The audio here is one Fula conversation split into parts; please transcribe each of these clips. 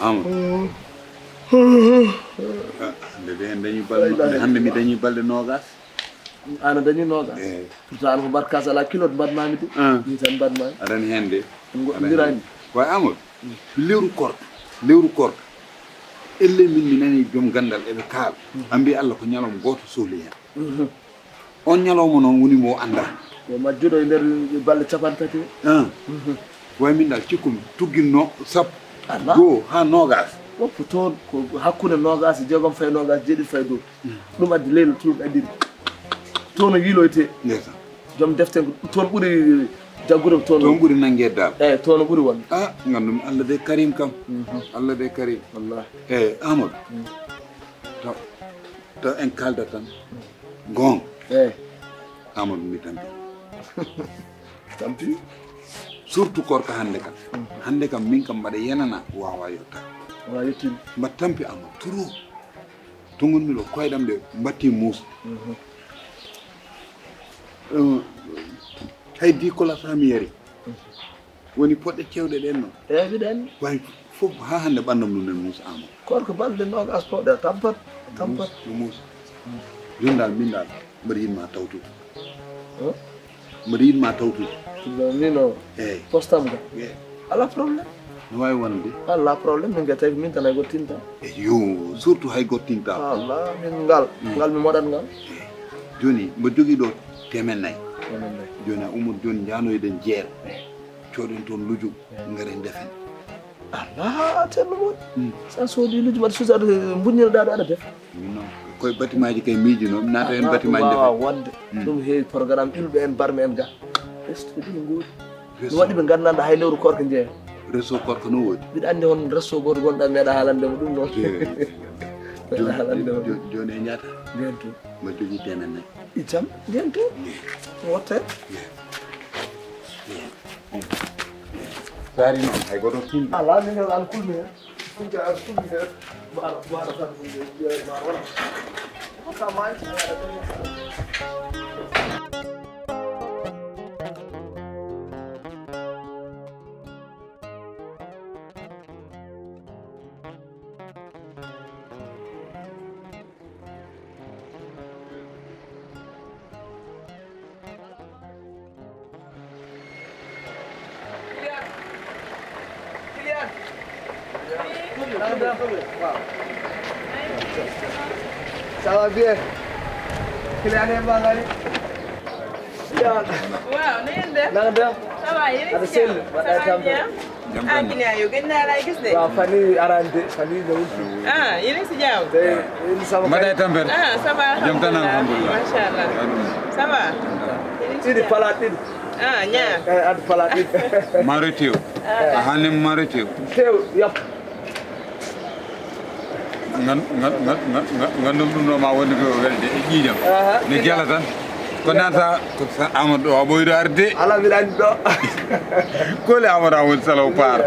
Amadou dañuy balde hande mi dañuy balde nogas ana dañuy nogas pourtant an ko barkas ala kilo badmami de ni tan badmami aɗani hende ndirani way Amadou lewru korka elle min mi nani joom gandal eɓe kaal ambi Allah ko ñalawma goto sohli hen on ñalawma noon woni mo anda yo majjuɗo e nder balɗe capantati way min dal cikkumi tugginno sappo Allah go ha nogas woppu toon ko hakkude nogas jeegom fay nogas jeeɗiɗi fay dow ɗum addi leylo tulɓe addiri toon o yiiloyte ndeysan joom defte toon ɓuuri jaggude toon ɓuuri nangue dal eyyi toon ɓuuri wonde gandumi Allah de karim kam Allah de karim wallahi eyyi Amadou taw en kalda tan gonga eyyi Amadou mi tampi tampi surtout korka hande kam min kam mbaɗa yenana wawa yotta wala yettimi mbat tampi Amadou trop togonmi ɗo koyɗam ɗe mbatti muusa hay dikola sami yari woni poɗɗe cewɗe ɗen noon eyyi mbiɗa anndi way fof ha hande ɓandam ɗum nen muusa Amadou korko balɗe nogas powɗe tampat no muusa joni dal min dal mbaɗa yinma tawtude mbaɗa yinma tawtude nino eyyi postam ga ala probléme no wawi wonde ala probléme min guetta ko min tan ay gottinta yo surtout hay gottinta Allah min ngal mi moɗat ngal joni mbo jogui ɗo temen nayyi joni a umot joni janoyden jeere coɗen toon lujum garen defen ala ceerno moɗi sa soodi lujum aɗa susa aɗa bunñinoɗa ɗo aɗa defa min noon koye batimaji kay miijinomi naata hen batimaji wawa wonde ɗum heewi programme ilɓe en barme en ga ɓesɗo ɗum goodi mi waɗi ɓe gandanta hay lewru korko jeeya reso korko no woodi mbiɗa andi hon resto goto gonɗa meeɗa haalandema ɗum noon meeɗa haalandema joni e ñaata nden to mbo jogui temen nayyi ijam nden to wotte saari noon hay goto timmi ala min an kulmi hen funja ar kulmi hen maɗa tan ma wona hokka maji Ça va bien. Kylian est mal allé. Kylian. Waaw, na ngeen def. Na nga def. Ça va, yéen a ngi si Sell. jàmm. Ba Ça day va tam bien. Ah, Kylian yow gëj naa lay gis de. waaw fan yii arrangé fan yii ñëwul. Ah, yéen a ngi si jàmm. te ini sama mbaɗa e tampere Ah, ça va. Jam tan alhamdulillah. Masha Allah. Ça va. Yéen a ngi si ɗiɗi jàmm. pala ɗiɗi. Ah, ñaar. Aɗa pala ɗiɗi. maro tew a hanne maro tew tew yap. gandum ɗum ɗo ma wonde ko welde e ƴiiƴam ne jala tan ko nata ko Amadou o ɓoyɗo arde ala mbiɗa andi ɗo. kole Amadou woni salaw paar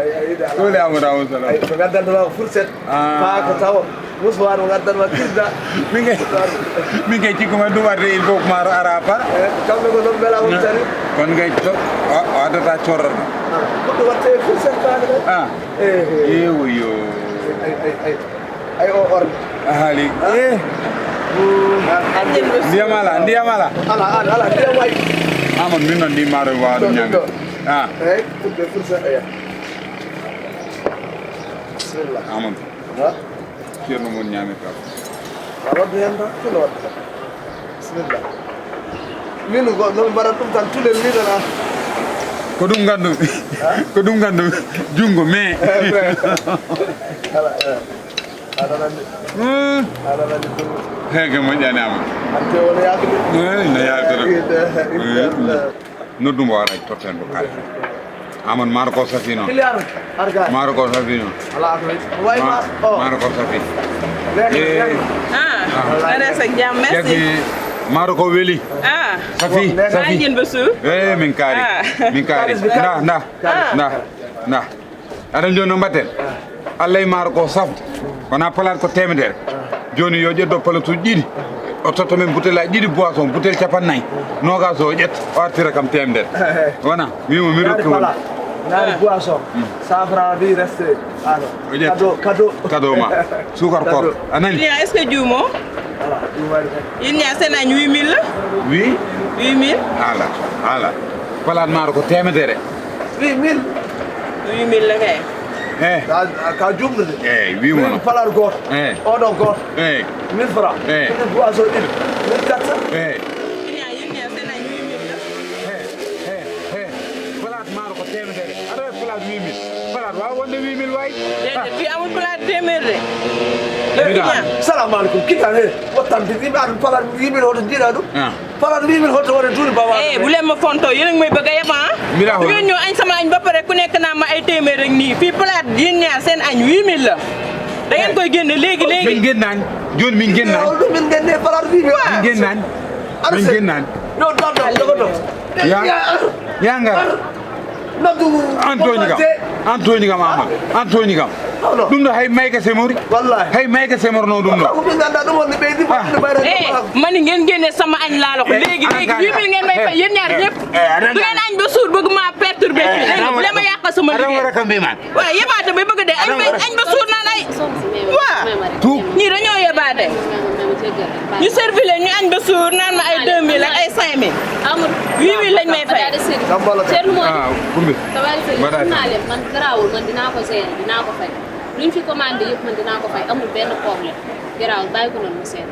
kole Amadou woni salaw ko gaddantama ko fourchette. paako tawa musuwar mo gaddanma kirda. min kay cikkuma ɗum arde il faut ko maro ara par kamɓe ko ɗon beela won tari. kon gay o addata corrata goɗɗo watte fourchette paaka ɗo. ewo yo ay o orne. a haali ndiyam ala ala ndiyam way. Amadou min noon ndi maaro wawa ɗum ñamde eyyi ɓurɓe fourchette eya bisimillah Amadou ceerno mon ñaami kam wadde hen tan kilo wadde bisimillah min ko nomi mbaɗat ɗum tan tulel ni tan an ko ɗum gandumi ko ɗum gandumi jungo mais aɗa andi ɗum heege moƴƴani Amadou ante wona yakude no yaltata noddumbo waɗa totten ko kaali Amadou maaro ko safi noon Kylian arga maaro ko safi noon ala ko wayma o maaro ko safi Ah, na sa jàmm, merci. jaggi maaro ko weeli Ah, safi maa safi ngi jën ba suur. min kaari nda aɗan joni no mbatten Allah e maaro ko safde wona palat ko temedere joni yo ƴetto palatuji ɗiɗi o totta men bouteille aji ɗiɗi boisson bouteille capannayyi nogas o ƴetta o artira kam temedere wona wimo mi rokki won nani boisson 100 francs bi resté cadeau ma sukar koor anani client est-ce que juumo voilà yéen ñaar seen añ 8000 la oui 8000 ala palaat maaro ko temedere 8000 la kay ka jumde de wi mo palar goto oɗo goto 1000 francs boisson ɗiɗi 1400 client yéen ñaar seen añ 8000 la palaat maaro ko temedere aɗa palaat 8000 palaat waaw wonde 8000 waay déedéet fii amul palaat téeméer de salamu aleykum kitan he wottante yimɓe aɗum palar yimɓe hoto jiiɗa ɗum palar yimɓe hoto wone duuɗi baba bu leen ma fonto yéen a ngi may bëgg a yeb du ngeen ñëw añ sama añ ba pare ku nekk naa ma ay téeméer rek nii fii palaat yéen ñaar seen añ 8000 la da ngeen koy génne léegi min génnaan joni min génnaan min génne palar 8000 min génnaan min génnaan yo doddo jogoto ya ngar Antoine kam Amadou Antoine kam ɗum ɗo hay mayka semori wallahi hay mayka semorno ɗum ɗo ko min ganda ɗum wonde ɓeydi mani ngeen génne sama añ laalo ko léegi 8000 ngeen may fay yéen ñaar ñëpp du ngeen añ ba suur bëgg ma perturbé fii léegi bu leen ma yàqal sama liggéey waaw yebaate bay bëgg de añ ba suur naan ay waaw ñii dañoo yebaate ñu servi leen ñu añ ba suur naan ma ay 2000 ak ay 5000 8000 lañ may fay kumbi man garaawul man dinaa ko seere dinaa ko fay luñ fi commandé yëpp man dinaa ko fay amul benn problème garaawul bàyyi ko noonu mu seet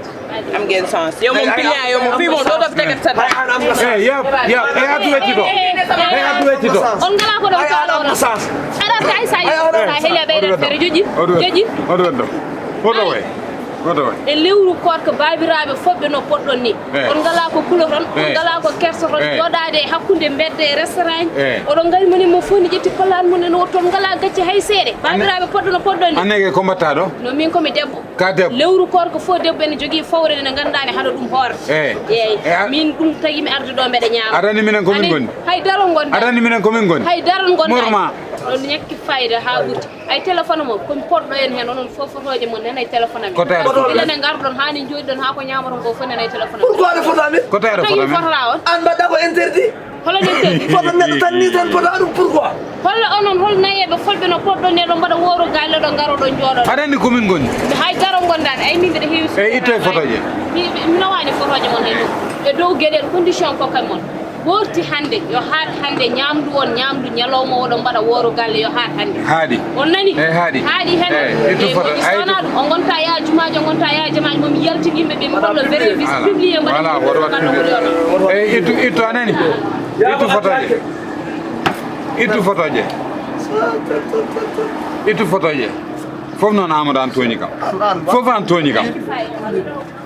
am ngeen sens yow moom client yow moom fii moom doo def tegat sa on ngala ko ɗon kaɗono aɗa ay sa heeƴa ɓeyɗen feere joƴi e lewru korko babiraɓe foɓɓe no poɗɗon ni on ngala ko kulo ton on ngala ko kerso ton joɗade e hakkude bedde e restaurant oɗon gari moni mo fof ni ƴetti kollan mum en o toon ngala gacci hay seeɗe babiraɓe poɗɗo no poɗɗon ni annege ko mbatta ɗo no min komi debbo ka debbo lewru korko fof debbo ene jogui fawre ne gandani haɗa ɗum hoore eyyi min ɗum tagui mi arde ɗo mbeɗa ñaama adani minen komin gonni hay daron gonɗa adani minen komin gonni hay daron gonɗa morma ɗon ñakki fayida ha ɓurti ay téléphone mo komi poɗɗo en hen onon fof photoje mon nana e téléphone amen ilene garɗon hani joɗiɗon ha ko ñamaton ko fof nana e téléphone pourquoi aɗa fotami ko tawre tagi fotata on an mbaɗɗa ko interdit holo interdit foto neɗɗo tan ni tan fota ɗum pourquoi holla onon hol nayeɓe folɓe no poɗɗon ne ɗo mbaɗa woro galle ɗo garoɗon jooɗon adani komin gonni hay daro gondani ay min mbiɗa heewi itto e photoje mino wani photoje mon hay ɗum e dow gueɗel condition kokkay mon ɓorti hande yo haat hande ñamdu on ñamdu ñalawma oɗo mbaɗa woro galle yo haat hande haaɗi on nani haaɗi hen sowona ɗum o gonta yajumaji o gonta yajumaji momi yaltin yimɓeɓe mi hollo vérifice publié mbaɗa itto anani ittu photoje fof noon Amadou an toñi kam fof an toñi kam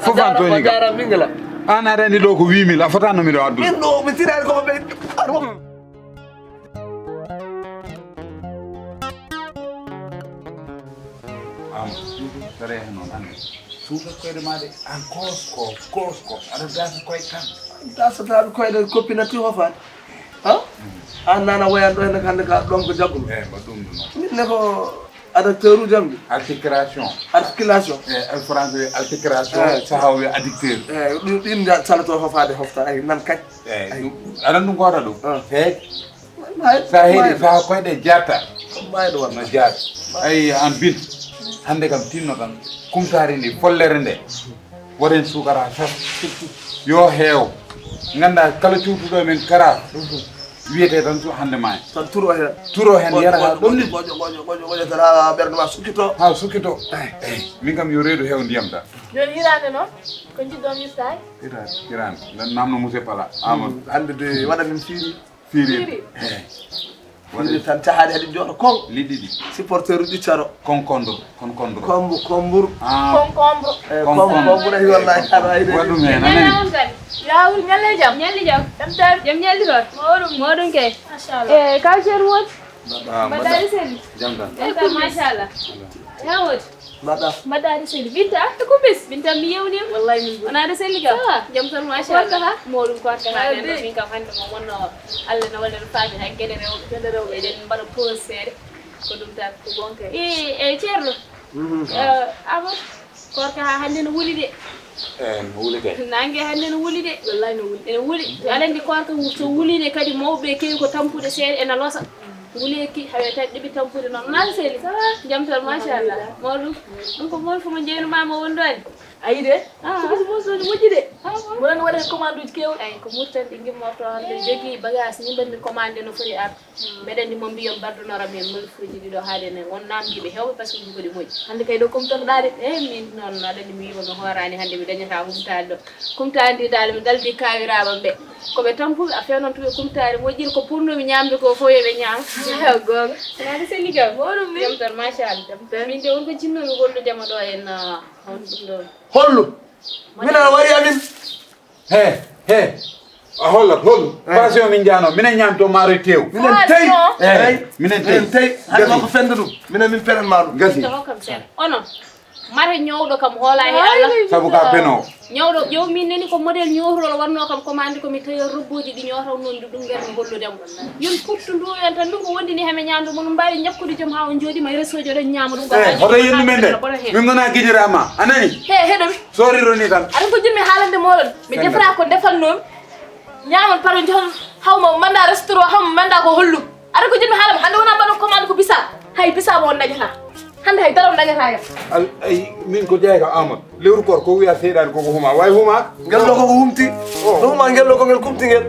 fof an toñi kam mingala an aɗa andi ɗo ko 8000 a fotanno miɗo addude min ɗo mi tirani ko ɓe tere noon ande suuɗa koyɗe ma de an kosko aɗa gasa koye kan dasataɓe koyɗe coppinati hofani an nana wayan ɗo henne hande ka ɗon ko jagguno ba ɗum ɗum minne ko adacteur uji am ɗi articulation français articulation sahaw wi addicteur ɗin salato hofade hofta ay nan kañ aɗan ɗum ko waɗa ɗum feek sa heeɗi sa koyɗe jatta mayɗo wonno no jaat ay an bin hande kam tinno tan kumtari ndi follere nde woɗen sukara saf yo heew ganda kala cuutuɗo men kara wiyete tan hande ma tan turo hen yara ha ɗum ni goƴo tan ha ɓerde ma sukkito eyyi min kam yo reedu heew ndiyam da joni hirande noon ko jiɗɗon wiftay hirande nden namno monsieur Pala Amadou hande de waɗanin fiiri fiiri fiiri tan cahaɗe heɗi jooɗo kon liɗɗi ɗi supporteur uji ɗiccaro kombur concombre kombure wallahi aɗa ayde waɗum hen anani yawul ñalle jam jam ñalli toon moɗum kay machallah kawcer woni mbaɗɗaɗi selli jam tan machallah yawodi mbaɗɗaɗi selli Binta ko bis Binta mi yewnima wallahi min wonade selli kam jam tan machallah moɗum korka ha min kam hande mo wonno Allah ne wallen faami hay gueɗe rewɓe eɗen mbaɗa pause seeɗa ko ɗum tan ko gonka e ceerno Amadou korka ha hande no wuli de no wuli kay nangue hande no wuli de wallahi no wuli ene wuli aɗa andi korka so wulide kadi mawɓe kewi ko tampude seeɗa ene losa nguleki haweta dibi tampude non na seli jam tan machallah modou on ko mol fuma jeyno mama wondani ayi de ko moso ni moji de mo nga wada commande uji kew ay ko murtande gimmoto hande jogi bagage ni bandi commande no fori ar meden ni mo mbiyam bardunora men mol fruji dido haade ne won namdibe hewbe parce que jugodi moji hande kay do comme tan daade min non adani mi wiba no horani hande mi dañata humtade do kumtandi dal mi daldi kawiraba be ko be tampu a fe non to kumtari mojir ko pourno mi nyambe ko fo yebe nyam gogo na se liga wonu mi jam tan machallah min de won ko jinno mi gollu dema do en on dum do hollu mina wari amin he a hollat hollu passion min jano minen ñamto maaro tew minen tay minen tay hay ko fende dum minen min peren maaro gasi to kam sen ono mare ñowdo kam hola he Allah sabu ka peno ñowdo yow min neni ko model ñowrol warno kam commande ko mi tayo robboji di ñotaw non dum ngermi golludem yun puttu ndu en tan dum wondini heme ñandu mun mbari ñakkude jom ha on jodi may resojo den ñama dum hoto yendu men de min gona gijirama anani hedo mi sori roni tan ada ko jimmi haalande moɗon mi defra ko defal non ñamon paro johon hawma manda restaurant hawma manda ko hollu ada ko jimmi haalam hande wona mbaɗon commande ko bisa hay bisa mo on dañata hande hay dara on dañata yam ay min ko jeyka amadou lewru kor ko wiya seeɗani koko huma way huma ngello ko humti no huma ngello ko ngel kumti ngel